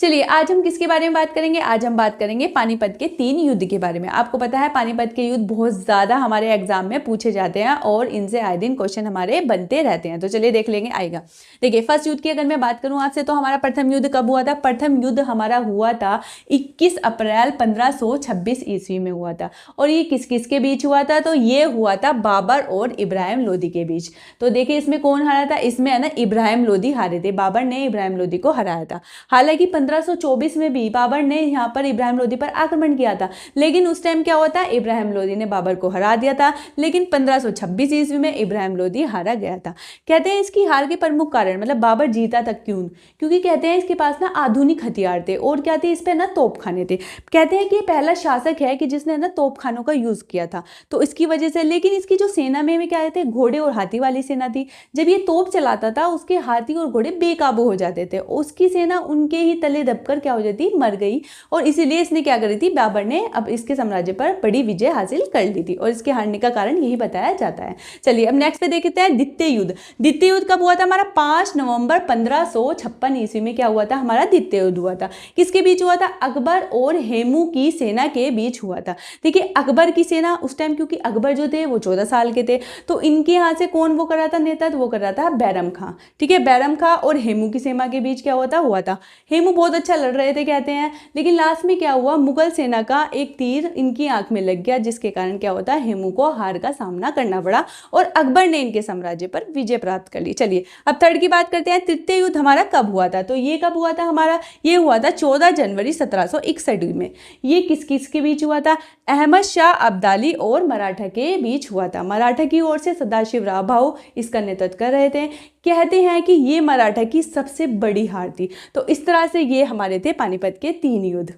चलिए आज हम किसके बारे में बात करेंगे, आज हम बात करेंगे पानीपत के 3 युद्ध के बारे में। आपको पता है पानीपत के युद्ध बहुत ज़्यादा हमारे एग्जाम में पूछे जाते हैं और इनसे आए दिन क्वेश्चन हमारे बनते रहते हैं। तो चलिए देख लेंगे आएगा। देखिए फर्स्ट युद्ध की अगर मैं बात करूं आपसे, तो हमारा प्रथम युद्ध कब हुआ था? प्रथम युद्ध हमारा हुआ था 21 अप्रैल 1526 ईस्वी में हुआ था। और ये किस किस के बीच हुआ था? तो ये हुआ था बाबर और इब्राहिम लोदी के बीच। तो देखिए इसमें कौन हारा था? इसमें है ना इब्राहिम लोदी हारे थे। बाबर ने इब्राहिम लोदी को हराया था। हालांकि 1524 में भी बाबर ने यहाँ पर इब्राहिम लोदी पर आक्रमण किया था, लेकिन उस टाइम क्या हुआ था? इब्राहिम लोदी ने बाबर को हरा दिया था। लेकिन 1526 ईस्वी में इब्राहिम लोदी हारा गया था। कहते हैं इसकी हार के प्रमुख कारण, मतलब बाबर जीता तक क्यों? क्योंकि कहते हैं इसके पास ना आधुनिक हथियार थे और क्या थे? इस पे ना तोपखाने थे। कहते हैं कि पहला शासक है कि जिसने ना तोपखानों का यूज किया था, तो इसकी वजह से। लेकिन इसकी जो सेना में क्या थे? घोड़े और हाथी वाली सेना थी। जब ये तोप चलाता था उसके हाथी और घोड़े बेकाबू हो जाते थे, उसकी सेना उनके ही तले दबकर क्या हो जाती? मर गई। और इसीलिए इसने क्या करी थी? बाबर ने अब इसके साम्राज्य पर बड़ी विजय हासिल कर ली थी और इसके हारने का कारण यही बताया जाता है। चलिए अब नेक्स्ट पे देखते हैं द्वितीय युद्ध। द्वितीय युद्ध कब हुआ था? हमारा 5 नवंबर 1556 ईस्वी में क्या हुआ था? हमारा द्वितीय युद्ध हुआ था। किसके बीच हुआ था? अकबर और हेमू की सेना के बीच हुआ था। देखिए अकबर की सेना उस टाइम, क्योंकि अकबर जो थे वो 14 साल के थे, तो इनके यहाँ से कौन वो कर रहा था नेतृत्व? वो कर रहा था बैरम खां। ठीक है, बैरम खां और हेमू की सेना के बीच क्या हुआ था। हेमू बहुत अच्छा लड़ रहे थे कहते हैं, लेकिन लास्ट में क्या हुआ? मुगल सेना का एक तीर इनकी आंख में लग गया, जिसके कारण क्या होता है? हेमू को हार का सामना करना पड़ा और अकबर ने इनके साम्राज्य पर विजय प्राप्त कर ली। चलिए अब थर्ड की बात करते हैं। तृतीय युद्ध हमारा कब हुआ था? तो ये कब हुआ था हमारा? ये हुआ था 14 जनवरी 1761 में। ये किस किस के बीच हुआ था? अहमद शाह अब्दाली और मराठा के बीच हुआ था। मराठा की ओर से सदाशिवराव भाऊ इसका नेतृत्व कर रहे थे। कहते हैं कि ये मराठा की सबसे बड़ी हार थी। तो इस तरह से ये हमारे थे पानीपत के 3 युद्ध।